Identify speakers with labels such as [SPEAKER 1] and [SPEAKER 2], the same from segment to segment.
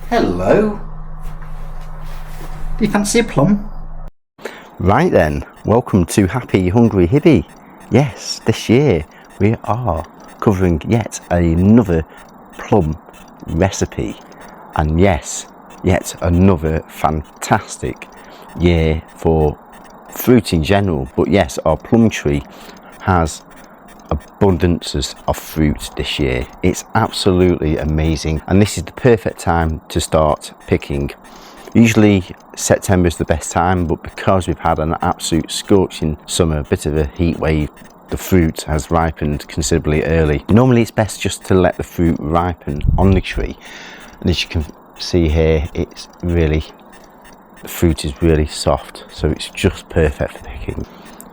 [SPEAKER 1] Hello. Do you fancy a plum?
[SPEAKER 2] Right then, welcome to Happy Hungry Hibby. Yes, this year we are covering yet another plum recipe, and yes, yet another fantastic year for fruit in general. But yes, our plum tree has abundances of fruit this year. It's absolutely amazing, and this is the perfect time to start picking. Usually September is the best time, but because we've had an absolute scorching summer, a bit of a heat wave, the fruit has ripened considerably early. Normally it's best just to let the fruit ripen on the tree, and as you can see here, the fruit is really soft, so it's just perfect for picking.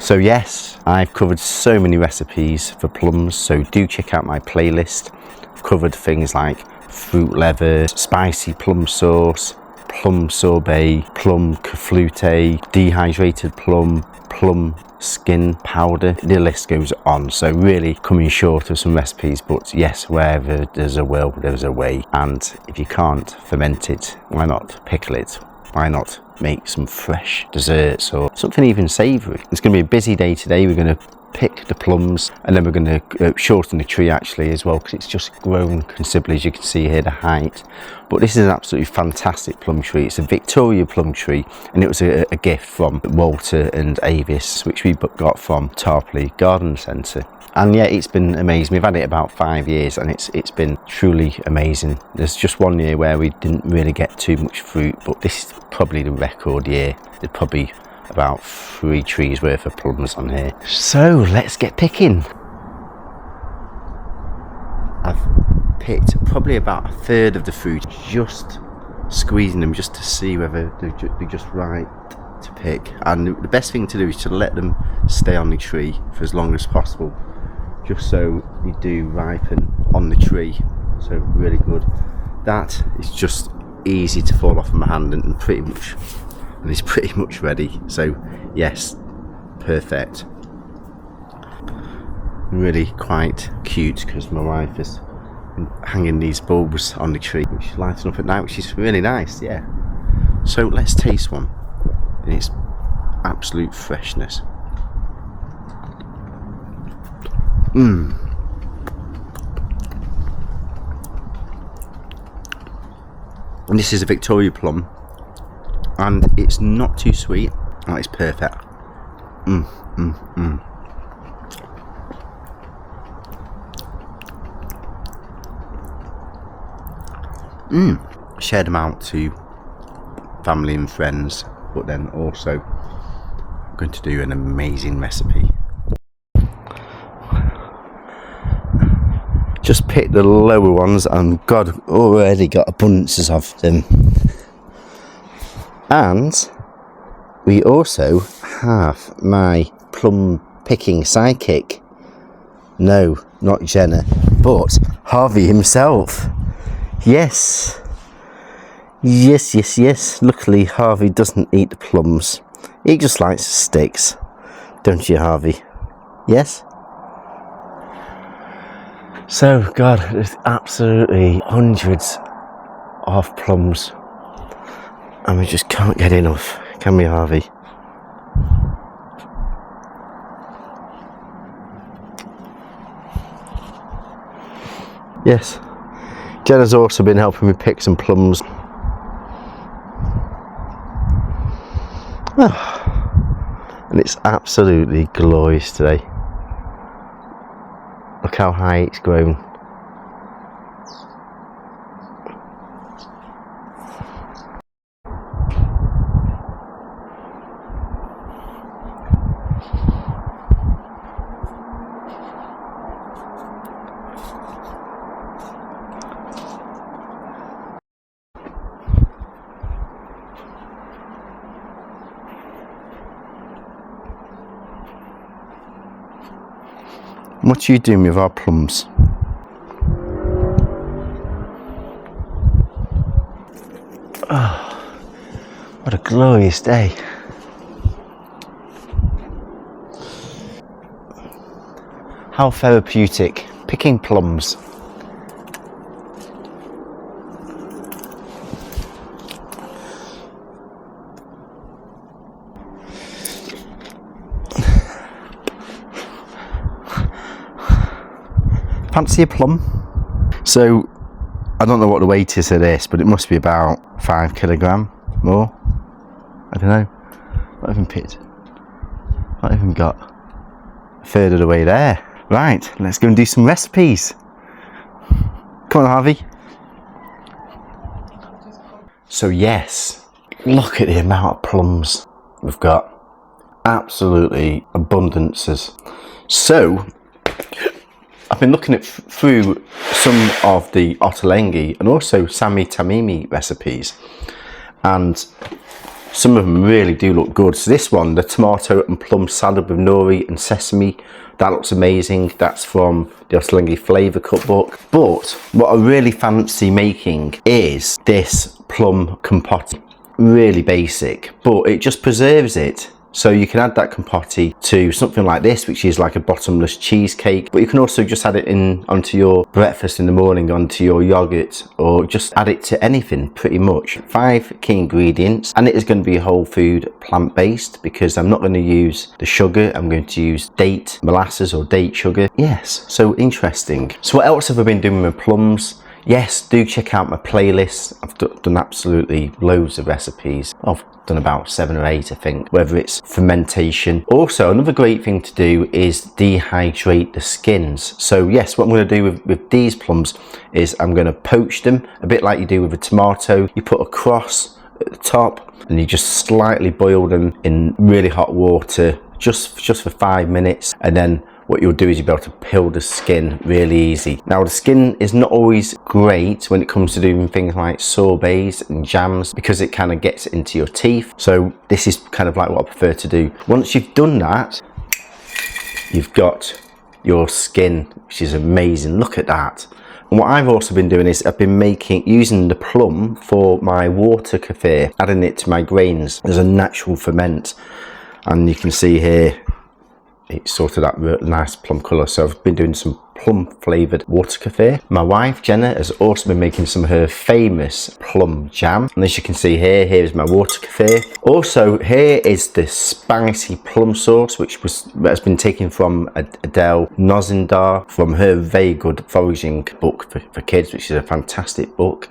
[SPEAKER 2] So yes, I've covered so many recipes for plums, so do check out my playlist. I've covered things like fruit leather, spicy plum sauce, plum sorbet, plum clafoutis, dehydrated plum, plum skin powder. The list goes on, so really coming short of some recipes, but yes, wherever there's a will, there's a way. And if you can't ferment it, why not pickle it? Why not make some fresh desserts or something even savoury? It's going to be a busy day today. We're going to pick the plums, and then we're going to shorten the tree actually as well, because it's just grown considerably, as you can see here, the height. But this is an absolutely fantastic plum tree. It's a Victoria plum tree, and it was a gift from Walter and Avis, which we got from Tarpley Garden Centre. And yeah, it's been amazing. We've had it about 5 years, and it's been truly amazing. There's just one year where we didn't really get too much fruit, but this is probably the record year. There's probably about 3 trees worth of plums on here. So let's get picking. I've picked probably about a third of the fruit, just squeezing them just to see whether they're just right to pick. And the best thing to do is to let them stay on the tree for as long as possible, just so they do ripen on the tree. So really good. That is just easy to fall off my hand, and it's pretty much ready. So yes, perfect. Really quite cute, because my wife is hanging these bulbs on the tree, which is lighting up at night, which is really nice. Yeah. So let's taste one in its absolute freshness. And this is a Victoria plum, and it's not too sweet. Oh, it's perfect. Shared them out to family and friends, but then also I'm going to do an amazing recipe. Just picked the lower ones, and God, already got abundances of them. And we also have my plum picking sidekick. No, not Jenna, but Harvey himself. Yes. Luckily Harvey doesn't eat the plums. He just likes the sticks. Don't you, Harvey? Yes? So, God, there's absolutely hundreds of plums, and we just can't get enough, can we, Harvey? Yes, Jenna's also been helping me pick some plums. And it's absolutely glorious today. Look how high it's grown. What are you doing with our plums? Oh, what a glorious day. How therapeutic, picking plums. Fancy a plum? So, I don't know what the weight is of this, but it must be about 5 kilogram more. I don't know. Not even picked. Not even got a third of the way there. Right, let's go and do some recipes. Come on, Harvey. So yes, look at the amount of plums we've got. Absolutely abundances. So, I've been looking through some of the ottolenghi and also sami tamimi recipes, and some of them really do look good. So this one, the tomato and plum salad with nori and sesame, that looks amazing. That's from the ottolenghi flavour cookbook. But what I really fancy making is this plum compote. Really basic, but it just preserves it. So you can add that compote to something like this, which is like a bottomless cheesecake, but you can also just add it in onto your breakfast in the morning, onto your yogurt, or just add it to anything pretty much. 5 key ingredients, and it is going to be whole food, plant-based, because I'm not going to use the sugar. I'm going to use date molasses or date sugar. Yes, so interesting. So what else have I been doing with plums? Yes, do check out my playlist. I've done absolutely loads of recipes. I've done about 7 or 8, I think, whether it's fermentation. Also, another great thing to do is dehydrate the skins. So yes, what I'm going to do with these plums is I'm going to poach them, a bit like you do with a tomato. You put a cross at the top and you just slightly boil them in really hot water, just for 5 minutes, and then what you'll do is you'll be able to peel the skin really easy. Now, the skin is not always great when it comes to doing things like sorbets and jams, because it kind of gets into your teeth. So this is kind of like what I prefer to do. Once you've done that, you've got your skin, which is amazing. Look at that. And what I've also been doing is I've been using the plum for my water kefir, adding it to my grains as a natural ferment. And you can see here, it's sort of that nice plum colour. So I've been doing some plum flavoured water kefir. My wife Jenna has also been making some of her famous plum jam, and as you can see here, here's my water kefir. Also, here is the spicy plum sauce, which has been taken from Adele Nozindar from her very good foraging book for kids, which is a fantastic book,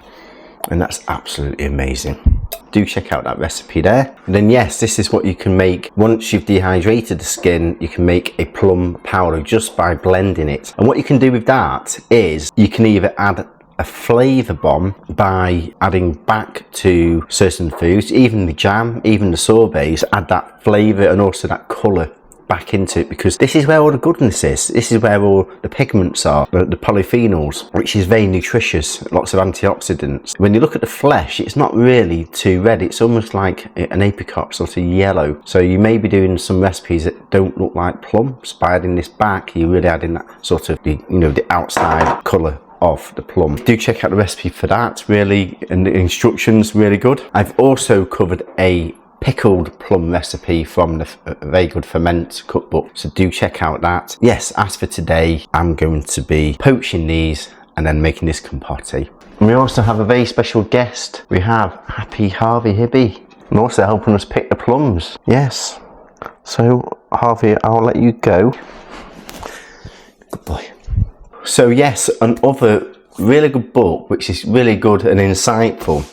[SPEAKER 2] and that's absolutely amazing. Do check out that recipe there. And then yes, this is what you can make. Once you've dehydrated the skin, you can make a plum powder just by blending it. And what you can do with that is you can either add a flavour bomb by adding back to certain foods, even the jam, even the sorbets, add that flavour and also that colour back into it, because this is where all the goodness is. This is where all the pigments are, the polyphenols, which is very nutritious, lots of antioxidants. When you look at the flesh, it's not really too red. It's almost like an apricot, sort of yellow. So you may be doing some recipes that don't look like plums. By adding this back, you're really adding that sort of the outside colour of the plum. Do check out the recipe for that, really, and the instructions, really good. I've also covered a pickled plum recipe from the very good ferment cookbook, so do check out that. Yes, as for today, I'm going to be poaching these and then making this compote. And we also have a very special guest. We have Happy Hungry Hibby, and also helping us pick the plums. Yes, so Harvey, I'll let you go. Good boy. So yes, another really good book, which is really good and insightful,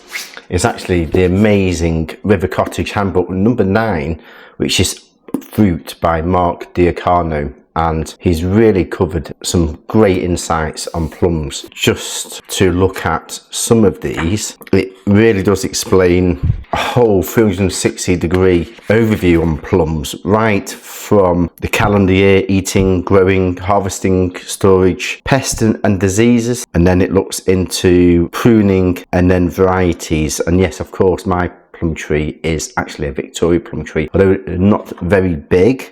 [SPEAKER 2] is actually the amazing River Cottage Handbook number 9, which is Fruit by Mark Diacano, and he's really covered some great insights on plums. Just to look at some of these, it really does explain a whole 360-degree overview on plums, right from the calendar year, eating, growing, harvesting, storage, pests and diseases, and then it looks into pruning and then varieties. And yes, of course, my plum tree is actually a Victoria plum tree, although not very big.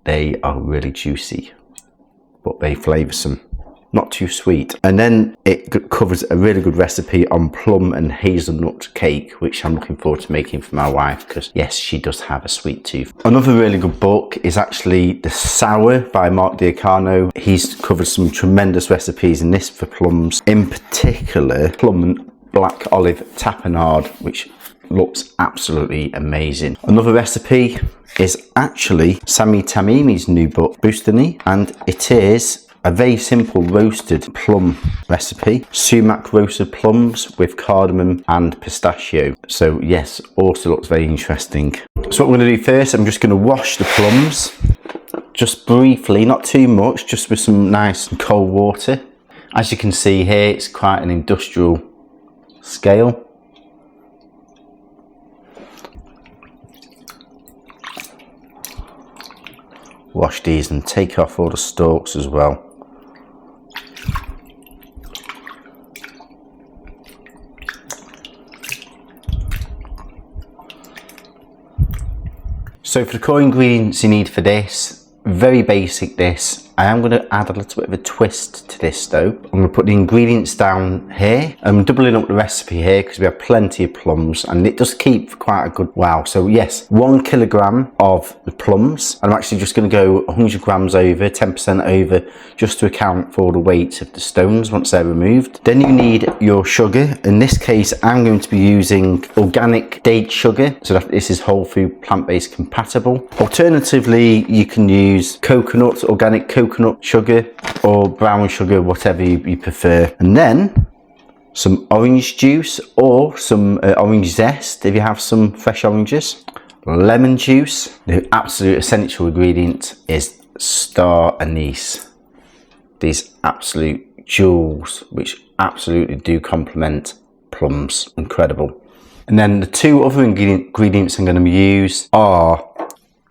[SPEAKER 2] They are really juicy, but very flavoursome, not too sweet. And then it covers a really good recipe on plum and hazelnut cake, which I'm looking forward to making for my wife, because yes, she does have a sweet tooth. Another really good book is actually The Sour by Mark Diacano. He's covered some tremendous recipes in this for plums, in particular plum and black olive tapenade, which looks absolutely amazing. Another recipe is actually Sami Tamimi's new book, Bustani, and it is a very simple roasted plum recipe. Sumac roasted plums with cardamom and pistachio. So yes, also looks very interesting. So what I'm going to do first, I'm just going to wash the plums. Just briefly, not too much, just with some nice and cold water. As you can see here, it's quite an industrial scale. Wash these and take off all the stalks as well. So for the core ingredients you need for this, very basic this. I am going to add a little bit of a twist to this though. I'm going to put the ingredients down here. I'm doubling up the recipe here because we have plenty of plums and it does keep for quite a good while. So yes, 1 kilogram of the plums. I'm actually just going to go 100 grams over, 10% over, just to account for the weight of the stones once they're removed. Then you need your sugar. In this case, I'm going to be using organic date sugar. So that this is whole food, plant-based compatible. Alternatively, you can use coconut, organic coconut sugar or brown sugar, whatever you prefer. And then some orange juice or some orange zest if you have some fresh oranges. Lemon juice. The absolute essential ingredient is star anise. These absolute jewels which absolutely do complement plums. Incredible. And then the two other ingredients I'm going to use are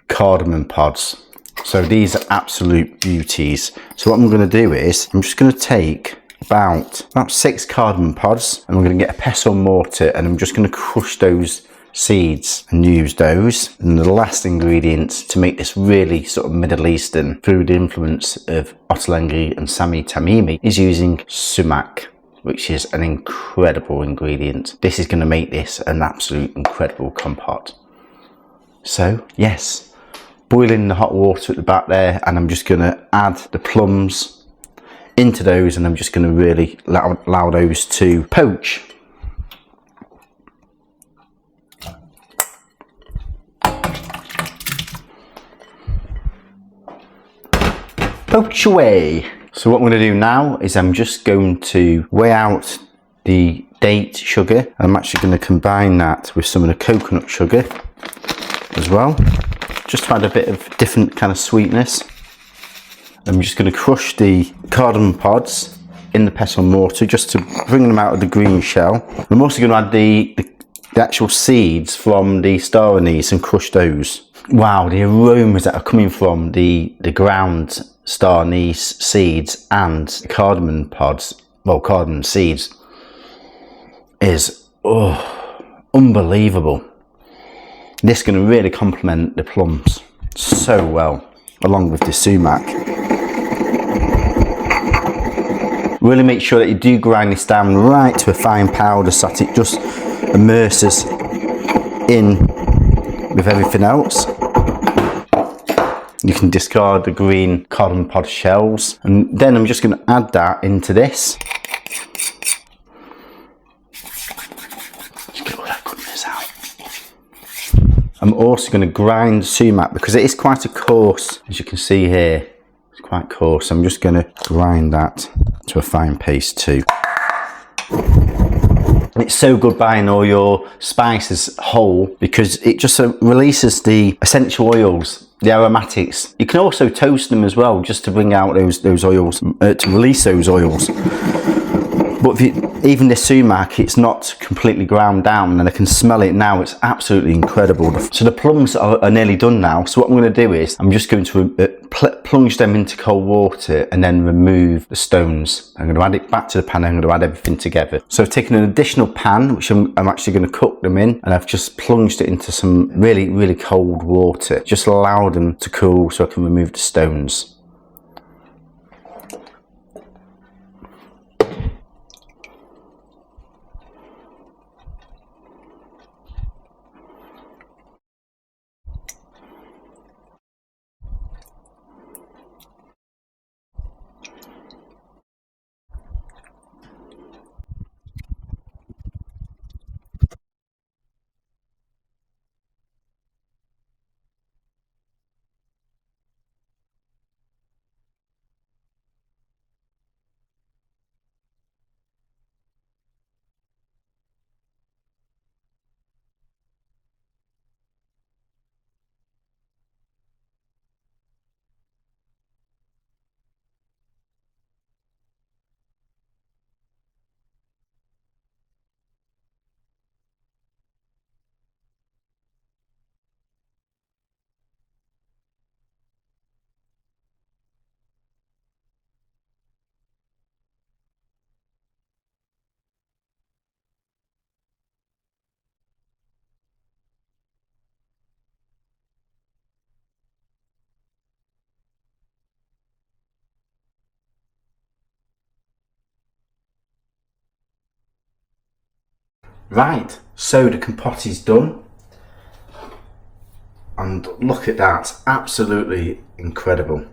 [SPEAKER 2] cardamom pods. So these are absolute beauties. So what I'm going to do is I'm just going to take about 6 cardamom pods and I'm going to get a pestle mortar and I'm just going to crush those seeds and use those. And the last ingredient to make this really sort of Middle Eastern through the influence of Ottolenghi and Sami Tamimi is using sumac, which is an incredible ingredient. This is going to make this an absolute incredible compote. So yes, boiling the hot water at the back there, and I'm just going to add the plums into those and I'm just going to really allow those to poach. Poach away. So what I'm going to do now is I'm just going to weigh out the date sugar. I'm actually going to combine that with some of the coconut sugar as well, just to add a bit of different kind of sweetness. I'm just going to crush the cardamom pods in the pestle mortar just to bring them out of the green shell. I'm also going to add the actual seeds from the star anise and crush those. Wow, the aromas that are coming from the ground star anise seeds and the cardamom pods, well, cardamom seeds, is unbelievable. This is going to really complement the plums so well, along with the sumac. Really make sure that you do grind this down right to a fine powder so that it just immerses in with everything else. You can discard the green cardamom pod shells, and then I'm just going to add that into this. Just get all that goodness out. I'm also going to grind sumac because it is quite a coarse, as you can see here, it's quite coarse. I'm just going to grind that to a fine paste too. It's so good buying all your spices whole because it just releases the essential oils, the aromatics. You can also toast them as well just to bring out those oils, to release those oils. But even this sumac, it's not completely ground down and I can smell it now. It's absolutely incredible. So the plums are nearly done now. So what I'm going to do is I'm just going to plunge them into cold water and then remove the stones. I'm going to add it back to the pan. I'm going to add everything together. So I've taken an additional pan, which I'm actually going to cook them in, and I've just plunged it into some really, really cold water. Just allow them to cool so I can remove the stones. Right, so the compote is done. And look at that, absolutely incredible.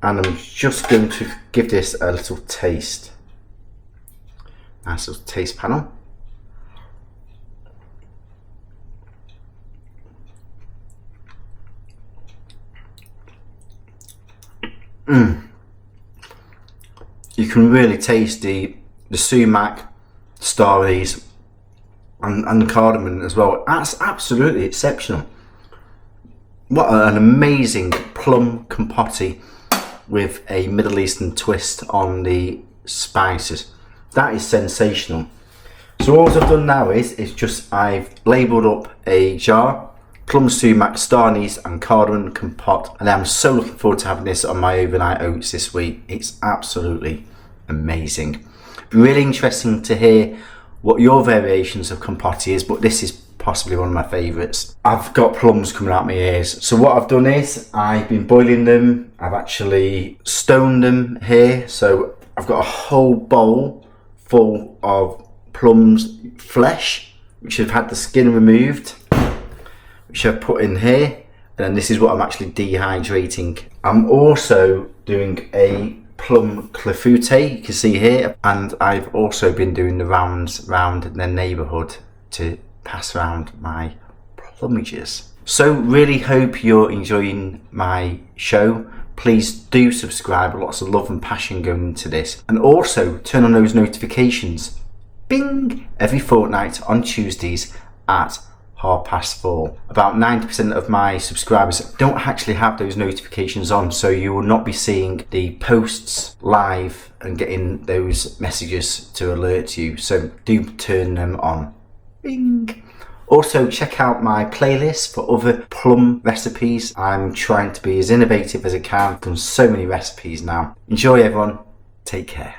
[SPEAKER 2] And I'm just going to give this a little taste. Nice little taste panel. You can really taste the sumac, star anise, and the cardamom as well. That's absolutely exceptional. What an amazing plum compote with a Middle Eastern twist on the spices. That is sensational. So all I've done now is just I've labelled up a jar, Plum Sumac, star anise and cardamom compote, and I'm so looking forward to having this on my overnight oats this week. It's absolutely amazing. Really interesting to hear what your variations of compote is, but this is possibly one of my favourites. I've got plums coming out my ears. So what I've done is I've been boiling them. I've actually stoned them here. So I've got a whole bowl full of plums flesh, which have had the skin removed, which I've put in here. And then this is what I'm actually dehydrating. I'm also doing a plum clafoutis, you can see here, and I've also been doing the rounds around the neighbourhood to pass around my plumages. So really hope you're enjoying my show. Please do subscribe, lots of love and passion going into this, and also turn on those notifications, bing, every fortnight on Tuesdays at 4:30. About 90% of my subscribers don't actually have those notifications on, so you will not be seeing the posts live and getting those messages to alert you, so do turn them on. Bing. Also check out my playlist for other plum recipes. I'm trying to be as innovative as I can. I've done so many recipes now. Enjoy everyone, take care.